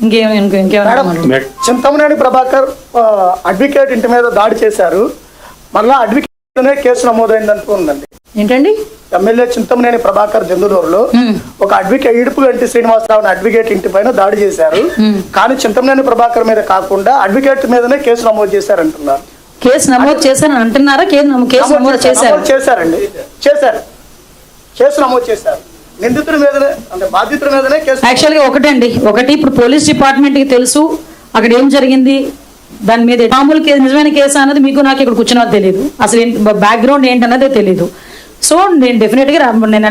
ఇంకేమైనా చింతమనేని ప్రభాకర్ అడ్వకేట్ ఇంటి మీద దాడి చేశారు, మళ్ళా అడ్వకేట్ కేసు నమోదైందంటూ ఉందండి. ఏంటండి? ఎమ్మెల్యే చింతమనేని ప్రభాకర్ జందులూరులో ఒక అడ్వకేట్ ఇడుపుగంటి శ్రీనివాసరావు అడ్వకేట్ ఇంటి పైన దాడి చేశారు, కానీ చింతమనేని ప్రభాకర్ మీద కాకుండా అడ్వకేట్ మీదనే కేసు నమోదు చేశారంటున్నారు. కేసు నమోదు చేశారని అంటున్నారా? కేసు నమోదు చేశారండి, కేసు నమోదు చేశారు. నిందితుడి మీదనే అంటే బాధితుడి మీదనే కేసు. యాక్చువల్గా ఒకటి ఇప్పుడు పోలీస్ డిపార్ట్మెంట్ కి తెలుసు అక్కడ ఏం జరిగింది, దాని మీద మామూలు కేసు నిజమైన కేసు అన్నది మీకు నాకు ఇక్కడ కూర్చున్నది తెలియదు, అసలు బ్యాక్గ్రౌండ్ ఏంటన్నదే తెలియదు. సో నేను డెఫినెట్గా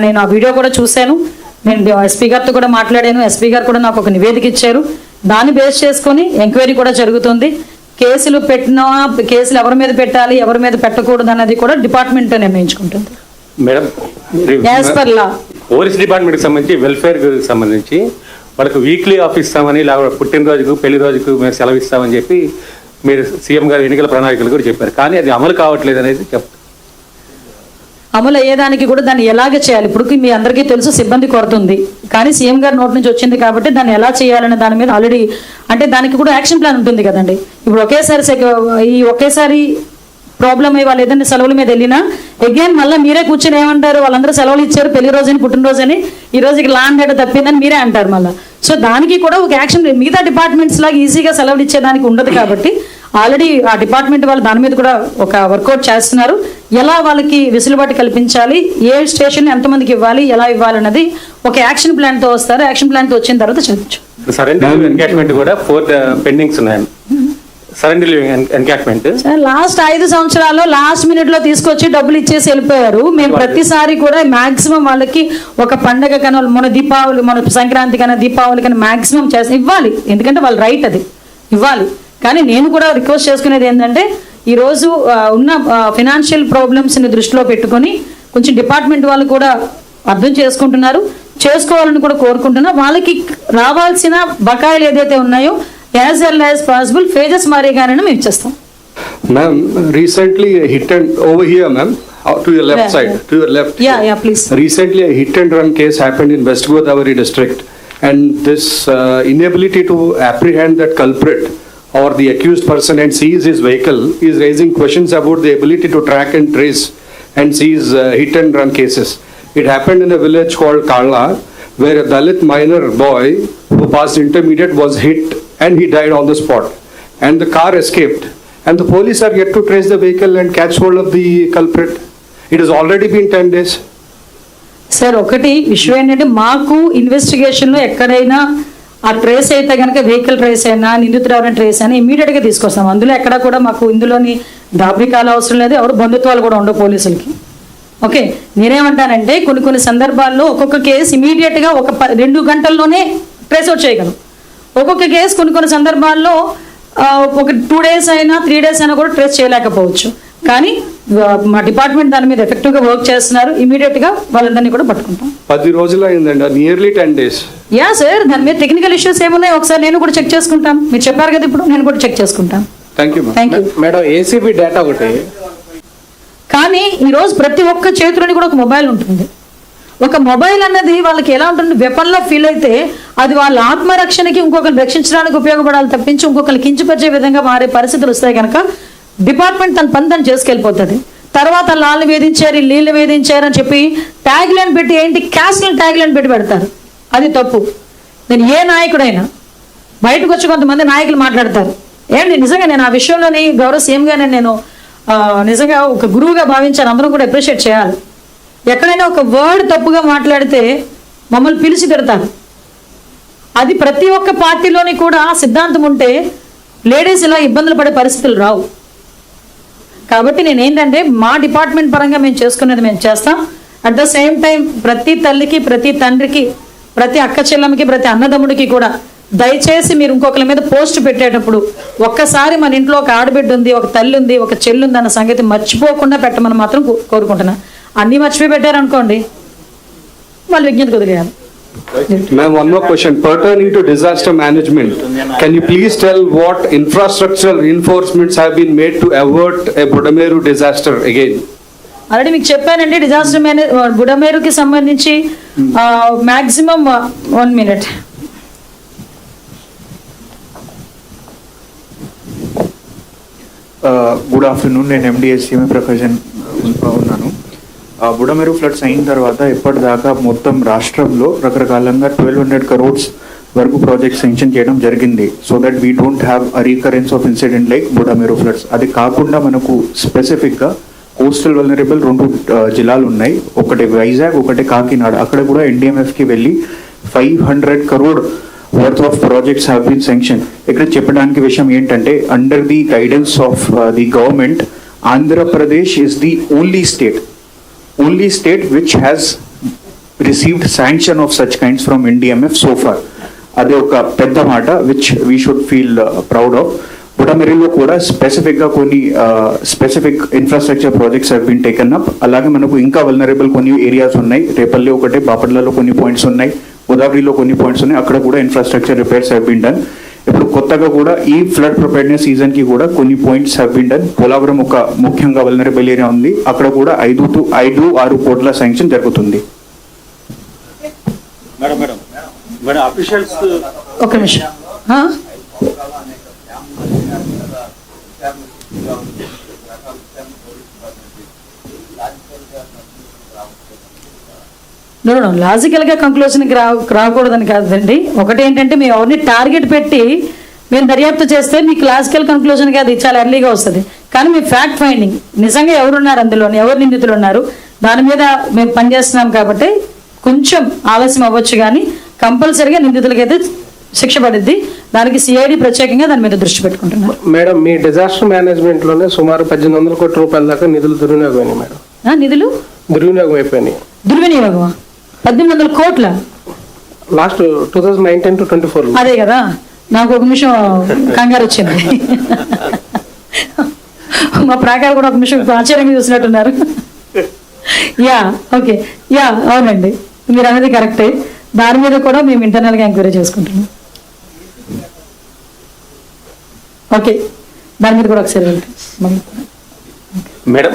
నేను ఆ వీడియో కూడా చూశాను, నేను ఎస్పీ గారితో కూడా మాట్లాడాను, ఎస్పీ గారు కూడా నాకు ఒక నివేదిక ఇచ్చారు, దాన్ని బేస్ చేసుకొని ఎంక్వైరీ కూడా జరుగుతుంది. కేసులు పెట్టినా కేసులు ఎవరి మీద పెట్టాలి ఎవరి మీద పెట్టకూడదు అన్నది కూడా డిపార్ట్మెంట్ నిర్ణయించుకుంటుంది. మేడం, పోలీస్ డిపార్ట్మెంట్కి సంబంధించి వెల్ఫేర్ సంబంధించి వాళ్ళకి వీక్లీ ఆఫ్ ఇస్తామని, లేకపోతే పుట్టినరోజుకు పెళ్లి రోజుకు మేము సెలవు ఇస్తామని చెప్పి మీరు సీఎం గారు ఎన్నికల ప్రణాళికలు కూడా చెప్పారు, కానీ అది అమలు కావట్లేదు అనేది అమలు అయ్యేదానికి కూడా దాన్ని ఎలాగ చేయాలి, ఇప్పుడు మీ అందరికీ తెలుసు సిబ్బంది కొరత ఉంది, కానీ సీఎం గారి నోటి నుంచి వచ్చింది కాబట్టి దాన్ని ఎలా చేయాలనే దాని మీద ఆల్రెడీ అంటే దానికి కూడా యాక్షన్ ప్లాన్ ఉంటుంది కదండి. ఇప్పుడు ఒకేసారి ప్రాబ్లం అయ్యి వాళ్ళు ఏదైనా సెలవుల మీద వెళ్ళినా అగైన్ మళ్ళీ మీరే కూర్చొని ఏమంటారు, వాళ్ళందరూ సెలవులు ఇచ్చారు పెళ్లి రోజుని పుట్టినరోజని, ఈ రోజు ఇక లా అండ్ ఆర్డర్ తప్పిందని మీరే అంటారు మళ్ళీ. సో దానికి కూడా ఒక యాక్షన్ మిగతా డిపార్ట్మెంట్స్ లాగా ఈజీగా సెలవులు ఇచ్చేదానికి ఉండదు కాబట్టి ఆల్రెడీ ఆ డిపార్ట్మెంట్ వాళ్ళు దాని మీద కూడా ఒక వర్కౌట్ చేస్తున్నారు. ఎలా వాళ్ళకి వెసులుబాటు కల్పించాలి, ఏ స్టేషన్ ఎంతమందికి ఇవ్వాలి, ఎలా ఇవ్వాలన్నది ఒక యాక్షన్ ప్లాన్ తో వస్తారు. యాక్షన్ ప్లాన్ తో వచ్చిన తర్వాత చదవచ్చు. లాస్ట్ 5 సంవత్సరాల్లో లాస్ట్ మినిట్ లో తీసుకొచ్చి డబ్బులు ఇచ్చేసి వెళ్ళిపోయారు. మేము ప్రతిసారి కూడా మాక్సిమం వాళ్ళకి ఒక పండగ కన్నా మన దీపావళి మన సంక్రాంతి కన్నా దీపావళి కన్నా మాక్సిమం చేసి ఇవ్వాలి, ఎందుకంటే వాళ్ళ రైట్ అది ఇవ్వాలి. కానీ నేను కూడా రిక్వెస్ట్ చేసుకునేది ఏంటంటే ఈరోజు ఉన్న ఫినాన్షియల్ ప్రాబ్లమ్స్ని దృష్టిలో పెట్టుకొని కొంచెం డిపార్ట్మెంట్ వాళ్ళు కూడా అర్థం చేసుకుంటున్నారు, చేసుకోవాలని కూడా కోరుకుంటున్నా. వాళ్ళకి రావాల్సిన బకాయిలు ఏదైతే ఉన్నాయో as early as possible phases మారేగానే మేము ఇచ్చేస్తాం. Ma'am, recently a hit and over here, ma'am, to your left side, to your left. Yeah, please. Recently a hit and run case happened in West Godavari district, and this inability to apprehend that culprit or the accused person and seize his vehicle is raising questions about the ability to track and trace and seize hit and run cases. It happened in a village called Kala, where a Dalit minor boy who passed intermediate was hit and he died on the spot, and the car escaped, and the police are yet to trace the vehicle and catch hold of the culprit. It has already been 10 days. Sir ఒకటి విషయం ఏంటంటే మాకు ఇన్వెస్టిగేషన్లో ఎక్కడైనా ఆ trace అయితే కనుక vehicle trace అయినా నిందితుడు ఎవరైనా ట్రేస్ అయినా ఇమీడియట్గా తీసుకొస్తాం. అందులో ఎక్కడ కూడా మాకు ఇందులోని దాబ్రికాలు అవసరం లేదు, ఎవరు బంధుత్వాలు కూడా ఉండవు పోలీసులకి. ఓకే, నేనేమంటానంటే కొన్ని సందర్భాల్లో ఒక్కొక్క కేసు ఇమీడియట్గా ఒక 2 గంటల్లోనే ట్రేస్ అవుట్ చేయగలం. ఒక్కొక్క కేసు కొన్ని సందర్భాల్లో ఒక 2 days అయినా 3 days అయినా కూడా ట్రేస్ చేయలేకపోవచ్చు. కానీ మా డిపార్ట్మెంట్ దాని మీద ఎఫెక్టివ్ గా వర్క్ చేస్తున్నారు. ఇమీడియట్ గా వాళ్ళందరినీ కూడా పట్టుకుంటాం. 10 రోజులు అయిందండి, నియర్లీ 10 days. యా సార్, దాని మీద టెక్నికల్ ఇష్యూస్ ఏమున్నాయి ఒకసారి నేను కూడా చెక్ చేసుకుంటాను. మీరు చెప్పారు కదా, ఇప్పుడు నేను కూడా చెక్ చేసుకుంటాను. Thank you madam. ACB data ఒకటి, కానీ ఈరోజు ప్రతి ఒక్క చేతిలోని కూడా ఒక మొబైల్ ఉంటుంది. ఒక మొబైల్ అన్నది వాళ్ళకి ఎలా ఉంటుంది, వెపన్లా ఫీల్ అయితే అది వాళ్ళ ఆత్మరక్షణకి ఇంకొకరిని రక్షించడానికి ఉపయోగపడాలి తప్పించి ఇంకొకరిని కించపరిచే విధంగా మారే పరిస్థితులు వస్తాయి కనుక డిపార్ట్మెంట్ తన పని తను చేసుకెళ్ళిపోతుంది. తర్వాత లాల్ని వేధించారు నీళ్ళు వేధించారు అని చెప్పి ట్యాగ్ లైన్ పెట్టి ఏంటి క్యాస్ట్ని ట్యాగ్ లైన్ పెట్టి పెడతారు. అది తప్పు. నేను ఏ నాయకుడైనా బయటకు వచ్చి కొంతమంది నాయకులు మాట్లాడతారు. ఏంటి నిజంగా నేను ఆ విషయంలోని గౌరవ సీఎంగానే నేను నిజంగా ఒక గురువుగా భావించాను. అందరం కూడా అప్రిషియేట్ చేయాలి. ఎక్కడైనా ఒక వర్డ్ తప్పుగా మాట్లాడితే మమ్మల్ని పిలిచి పెడతారు. అది ప్రతి ఒక్క పార్టీలోని కూడా సిద్ధాంతం ఉంటే లేడీస్ ఇలా ఇబ్బందులు పడే పరిస్థితులు రావు. కాబట్టి నేనేంటంటే మా డిపార్ట్మెంట్ పరంగా మేము చేసుకునేది మేము చేస్తాం. అట్ ద సేమ్ టైం ప్రతి తల్లికి, ప్రతి తండ్రికి, ప్రతి అక్క చెల్లెమ్మకి, ప్రతి అన్నదమ్ముడికి కూడా దయచేసి మీరు ఇంకొకరి మీద పోస్ట్ పెట్టేటప్పుడు ఒక్కసారి మన ఇంట్లో ఒక ఆడబిడ్డ ఉంది, ఒక తల్లి ఉంది, ఒక చెల్లి ఉంది అన్న సంగతి మర్చిపోకుండా పెట్టమని మాత్రం కోరుకుంటున్నా. అన్నీ మర్చిపోయి పెట్టారనుకోండి వాళ్ళు విజ్ఞప్తి కుదిరేయాలి. Ma'am, one more question pertaining to disaster management. Can you please tell what infrastructural reinforcements have been made to avert a Budameru disaster again? Already మీకు చెప్పానండి. డిజాస్టర్ బుడమేరుకి సంబంధించి మాక్సిమం 1 minute గుడ్ ఆఫ్టర్నూన్, నేను ఎండిఎస్సీఎంఏ ప్రొఫెషన్ ఉన్నాను. Budameru floods అయిన తర్వాత ఇప్పటిదాకా మొత్తం రాష్ట్రంలో రకరకాలంగా 1200 crores వరకు ప్రాజెక్ట్ శాంక్షన్ చేయడం జరిగింది. So that we don't have a recurrence of incident like Budameru floods. అది కాకుండా మనకు స్పెసిఫిక్గా కోస్టల్ వల్నరబుల్ 2 జిల్లాలు ఉన్నాయి, ఒకటి వైజాగ్, ఒకటి కాకినాడ. అక్కడ కూడా ఎన్డీఎంఎఫ్కి వెళ్ళి 500 crore worth of projects have been sanctioned. ఇక్కడ చెప్పడానికి విషయం ఏంటంటే under the guidance of the government, Andhra Pradesh is the only state which has received sanction of such kinds from NDMF so far. అదే ఒక పెద్ద మాట which we should feel proud of. బుడమేరులో కూడా స్పెసిఫిక్గా కొన్ని specific infrastructure projects have been taken up. అలాగే మనకు ఇంకా వల్నరబుల్ కొన్ని ఏరియాస్ ఉన్నాయి. రేపల్లి ఒకటి, బాపట్లలో కొన్ని పాయింట్స్ ఉన్నాయి, గోదావరిలో కొన్ని పాయింట్స్ ఉన్నాయి. అక్కడ కూడా infrastructure repairs have been done. ఇప్పుడు కొత్తగా కూడా ఈ ఫ్లడ్ ప్రిపేర్నెస్ సీజన్కి కూడా కొన్ని points have been done. Polavaram ఒక ముఖ్యంగా వల్నరబుల్ ఏరియా ఉంది, అక్కడ కూడా 5-6 కోట్ల శాంక్షన్ జరుగుతుంది. ఒక నిమిషం. లాజికల్ గా కంక్లూజన్కి రాకూడదని కాదండి. ఒకటి ఏంటంటే మేము ఎవరిని టార్గెట్ పెట్టి మేము దర్యాప్తు చేస్తే మీకు లాజికల్ కన్క్లూజన్గా అది చాలా ఎర్లీగా వస్తుంది. కానీ మీ ఫ్యాక్ట్ ఫైండింగ్ నిజంగా ఎవరున్నారు అందులోని, ఎవరు నిందితులు ఉన్నారు, దాని మీద మేము పనిచేస్తున్నాం కాబట్టి కొంచెం ఆలస్యం అవ్వచ్చు, కానీ కంపల్సరీగా నిందితులకైతే శిక్ష పడుద్ది. దానికి సిఐడి ప్రత్యేకంగా దాని మీద దృష్టి పెట్టుకుంటున్నారు. మేడం, మీ డిజాస్టర్ మేనేజ్మెంట్ లోనే సుమారు 1800 కోట్ల రూపాయల దాకా నిధులు దుర్వినియోగమైనాయి మేడం. నిధులు దుర్వినియోగం అయిపోయినాయి. దుర్వినియోగమా? 1800 కోట్ల లాస్ట్ 2019 to 24. అదే కదా, నాకు ఒక నిమిషం కంగారు వచ్చింది. మా ప్రాకారం కూడా ఒక నిమిషం ఆశ్చర్యంగా చూసినట్టున్నారు. యా, ఓకే, యా, అవునండి, మీరు అనేది కరెక్టే. దాని మీద కూడా మేము ఇంటర్నల్గా ఎంక్వైరీ చేసుకుంటున్నాం. ఓకే, దాని మీద కూడా ఒకసారి మేడం,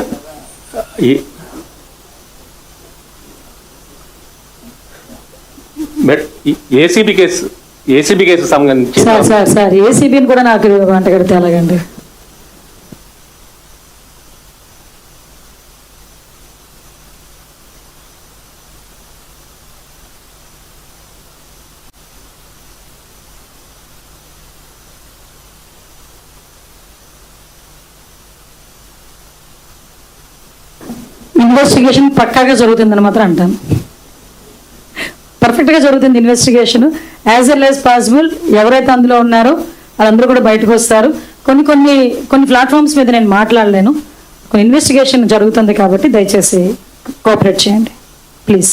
ఏసీబీ కేసు సంబంధించి సార్ ఏసీబీని కూడా నాకు వంటగడితే అలాగండి. ఇన్వెస్టిగేషన్ పక్కాగా జరుగుతుందని మాత్రం అంటాను. పర్ఫెక్ట్గా జరుగుతుంది investigation, as L as possible. ఎవరైతే అందులో ఉన్నారో వాళ్ళందరూ కూడా బయటకు వస్తారు. కొన్ని ప్లాట్ఫామ్స్ మీద నేను మాట్లాడలేను. కొన్ని ఇన్వెస్టిగేషన్ జరుగుతుంది కాబట్టి దయచేసి కోఆపరేట్ చేయండి ప్లీజ్.